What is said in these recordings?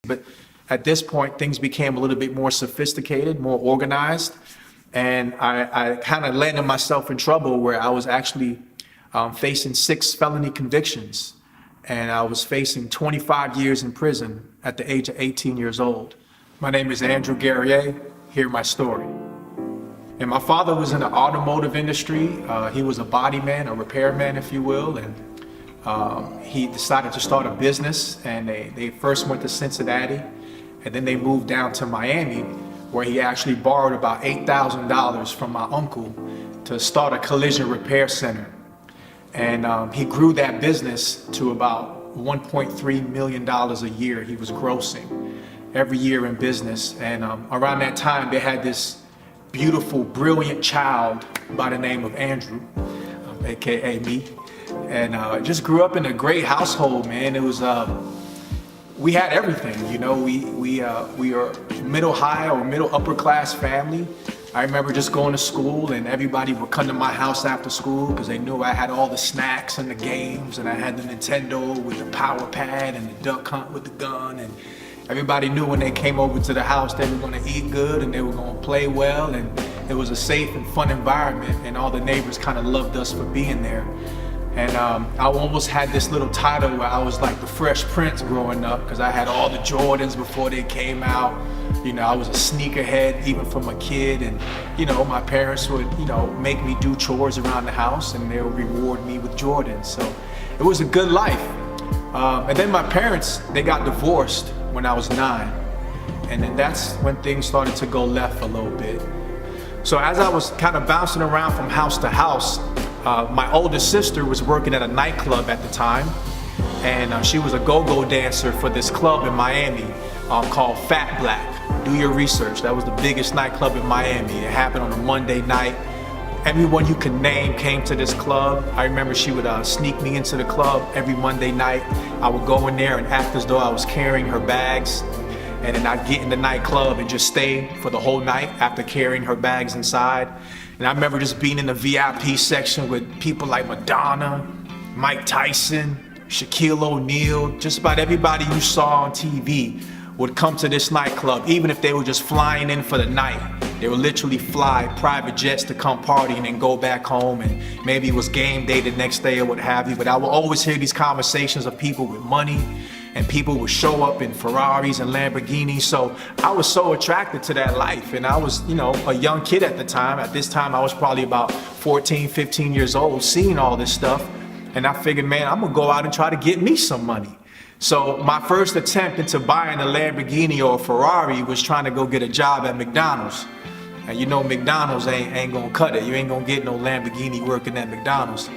But at this point, things became a little bit more sophisticated, more organized, and I kind of landed myself in trouble where I was actually facing 6 felony convictions, and I was facing 25 years in prison at the age of 18 years old. My name is Andrew Guerrier. Hear my story. And my father was in the automotive industry. He was a body man, a repairman, if you will, and he decided to start a business, and they first went to Cincinnati, and then they moved down to Miami, where he actually borrowed about $8,000 from my uncle to start a collision repair center. And he grew that business to about $1.3 million a year he was grossing every year in business. And around that time, they had this beautiful, brilliant child by the name of Andrew, AKA me. And just grew up in a great household, man. It was, we had everything, you know. We are middle high or middle upper class family. I remember just going to school and everybody would come to my house after school because they knew I had all the snacks and the games, and I had the Nintendo with the power pad and the duck hunt with the gun, and everybody knew when they came over to the house they were going to eat good and they were going to play well, and it was a safe and fun environment, and all the neighbors kind of loved us for being there. And I almost had this little title where I was like the Fresh Prince growing up, because I had all the Jordans before they came out. You know, I was a sneakerhead even from a kid, and you know, my parents would, you know, make me do chores around the house and they would reward me with Jordans. So it was a good life. And then my parents, they got divorced when I was 9. And then that's when things started to go left a little bit. So as I was kind of bouncing around from house to house, my older sister was working at a nightclub at the time, and she was a go-go dancer for this club in Miami called Fat Black. Do your research. That was the biggest nightclub in Miami. It happened on a Monday night. Everyone you could name came to this club. I remember she would sneak me into the club every Monday night. I would go in there and act as though I was carrying her bags, and then I'd get in the nightclub and just stay for the whole night after carrying her bags inside. And I remember just being in the VIP section with people like Madonna, Mike Tyson, Shaquille O'Neal. Just about everybody you saw on TV would come to this nightclub, even if they were just flying in for the night. They would literally fly private jets to come party and then go back home, and maybe it was game day the next day or what have you. But I would always hear these conversations of people with money, and people would show up in Ferraris and Lamborghinis. So I was so attracted to that life, and I was, you know, a young kid at the time. At this time, I was probably about 14, 15 years old, seeing all this stuff. And I figured, man, I'm gonna go out and try to get me some money. So my first attempt into buying a Lamborghini or a Ferrari was trying to go get a job at McDonald's. And you know, McDonald's ain't gonna cut it. You ain't gonna get no Lamborghini working at McDonald's.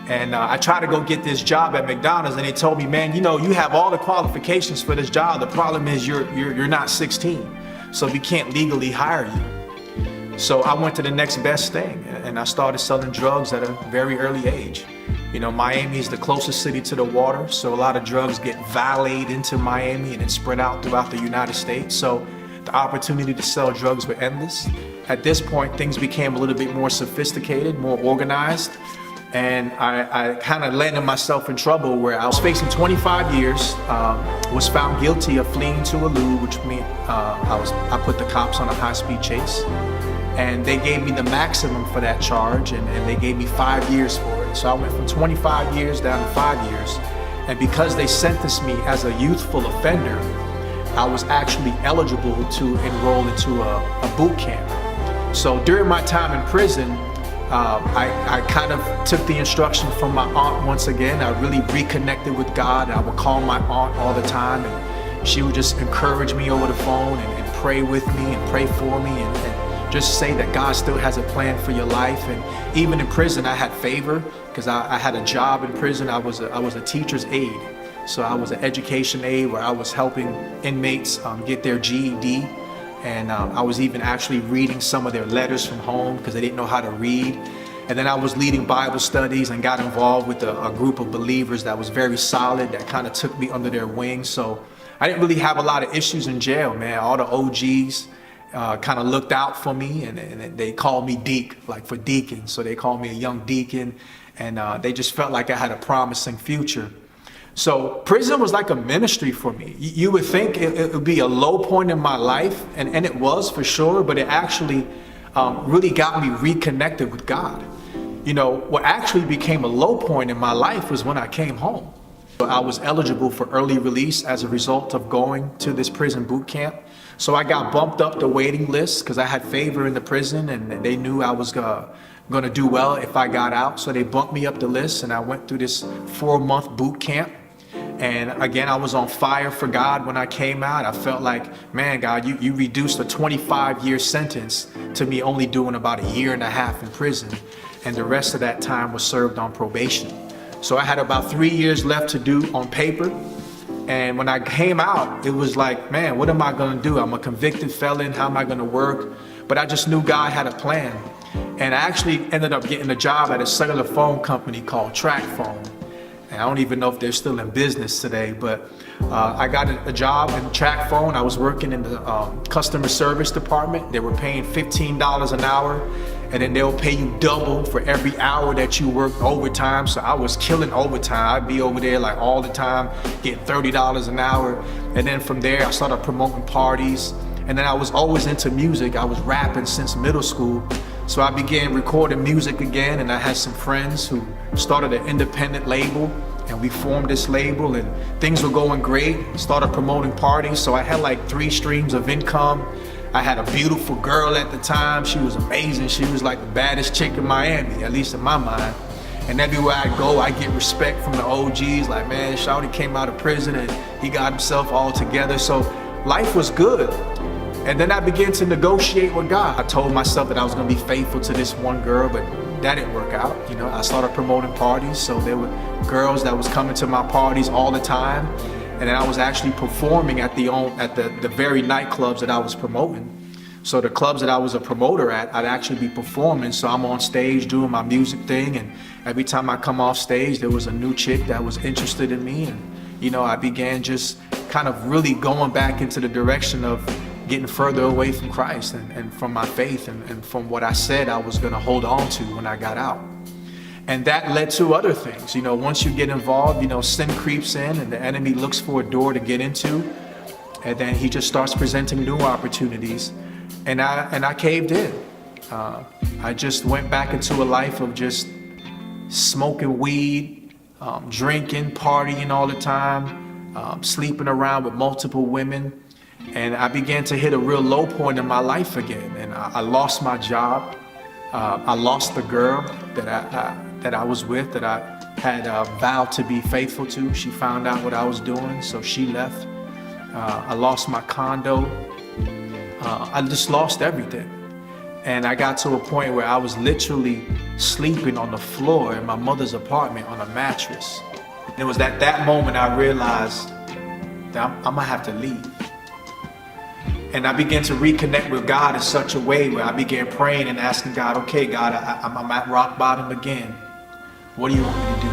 And I tried to go get this job at McDonald's, and they told me, man, you know, you have all the qualifications for this job. The problem is you're not 16, so we can't legally hire you. So I went to the next best thing, and I started selling drugs at a very early age. You know, Miami is the closest city to the water, so a lot of drugs get valeted into Miami and then spread out throughout the United States. So the opportunity to sell drugs were endless. At this point, things became a little bit more sophisticated, more organized. And I kind of landed myself in trouble where I was facing 25 years, was found guilty of fleeing to elude, which meant I put the cops on a high-speed chase. And they gave me the maximum for that charge, and they gave me 5 years for it. So I went from 25 years down to 5 years. And because they sentenced me as a youthful offender, I was actually eligible to enroll into a boot camp. So during my time in prison, I kind of took the instruction from my aunt once again. I really reconnected with God. I would call my aunt all the time, and she would just encourage me over the phone and pray with me and pray for me, and just say that God still has a plan for your life. And even in prison, I had favor because I had a job in prison. I was a teacher's aide. So I was an education aide where I was helping inmates get their GED. And I was even actually reading some of their letters from home because they didn't know how to read. And then I was leading Bible studies and got involved with a group of believers that was very solid, that kind of took me under their wing. So I didn't really have a lot of issues in jail, man. All the OGs kind of looked out for me, and they called me Deke, like for deacon. So they called me a young deacon, and they just felt like I had a promising future. So prison was like a ministry for me. You would think it would be a low point in my life, and it was for sure, but it actually really got me reconnected with God. You know, what actually became a low point in my life was when I came home. I was eligible for early release as a result of going to this prison boot camp. So I got bumped up the waiting list because I had favor in the prison, and they knew I was going to do well if I got out. So they bumped me up the list, and I went through this 4-month boot camp. And again, I was on fire for God when I came out. I felt like, man, God, you reduced a 25-year sentence to me only doing about 1.5 years in prison. And the rest of that time was served on probation. So I had about 3 years left to do on paper. And when I came out, it was like, man, what am I going to do? I'm a convicted felon. How am I going to work? But I just knew God had a plan. And I actually ended up getting a job at a cellular phone company called Track Phone. And I don't even know if they're still in business today, but I got a job in Track Phone. I was working in the customer service department. They were paying $15 an hour, and then they'll pay you double for every hour that you work overtime. So I was killing overtime. I'd be over there like all the time, getting $30 an hour. And then from there, I started promoting parties. And then I was always into music. I was rapping since middle school. So I began recording music again, and I had some friends who started an independent label, and we formed this label, and things were going great. Started promoting parties, so I had like 3 streams of income. I had a beautiful girl at the time. She was amazing. She was like the baddest chick in Miami, at least in my mind. And everywhere I go, I get respect from the OGs, like, man, Shawty came out of prison and he got himself all together. So life was good. And then I began to negotiate with God. I told myself that I was going to be faithful to this one girl, but that didn't work out. You know, I started promoting parties, so there were girls that was coming to my parties all the time, and then I was actually performing at the very nightclubs that I was promoting. So the clubs that I was a promoter at, I'd actually be performing. So I'm on stage doing my music thing, and every time I come off stage, there was a new chick that was interested in me, and you know, I began just kind of really going back into the direction of getting further away from Christ and from my faith and from what I said I was going to hold on to when I got out. And that led to other things. You know, once you get involved, you know, sin creeps in and the enemy looks for a door to get into, and then he just starts presenting new opportunities. And I caved in. I just went back into a life of just smoking weed, drinking, partying all the time, sleeping around with multiple women. And I began to hit a real low point in my life again. And I lost my job. I lost the girl that I was with, that I had vowed to be faithful to. She found out what I was doing, so she left. I lost my condo. I just lost everything. And I got to a point where I was literally sleeping on the floor in my mother's apartment on a mattress. It was at that moment I realized that I'm gonna have to leave. And I began to reconnect with God in such a way where I began praying and asking God, okay, God, I'm at rock bottom again. What do you want me to do?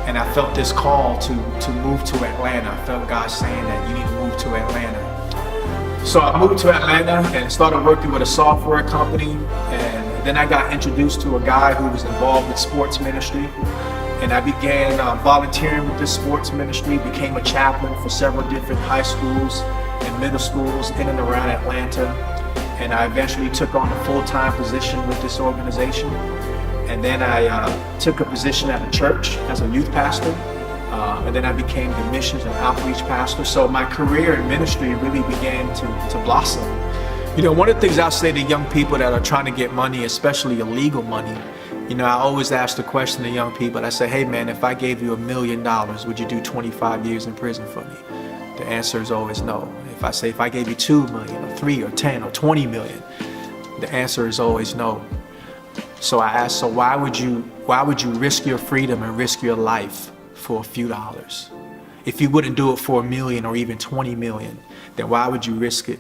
And I felt this call to move to Atlanta. I felt God saying that you need to move to Atlanta. So I moved to Atlanta and started working with a software company. And then I got introduced to a guy who was involved with sports ministry. And I began volunteering with this sports ministry, became a chaplain for several different high schools and middle schools in and around Atlanta. And I eventually took on a full-time position with this organization. And then I took a position at a church as a youth pastor. And then I became the missions and outreach pastor. So my career in ministry really began to blossom. You know, one of the things I say to young people that are trying to get money, especially illegal money, you know, I always ask the question to young people. I say, hey man, if I gave you $1 million, would you do 25 years in prison for me? The answer is always no. If I gave you 2 million or 3 or 10 or 20 million, the answer is always no. So I asked, so why would you risk your freedom and risk your life for a few dollars? If you wouldn't do it for $1 million or even 20 million, then why would you risk it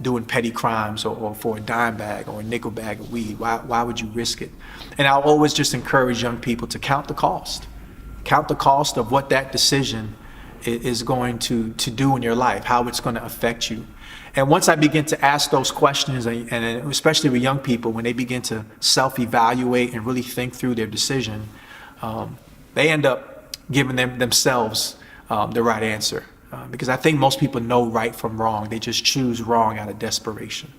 doing petty crimes or for a dime bag or a nickel bag of weed? Why would you risk it? And I'll always just encourage young people to count the cost. Count the cost of what that decision is going to do in your life, how it's going to affect you. And once I begin to ask those questions, and especially with young people, when they begin to self-evaluate and really think through their decision, they end up giving themselves the right answer. Because I think most people know right from wrong. They just choose wrong out of desperation.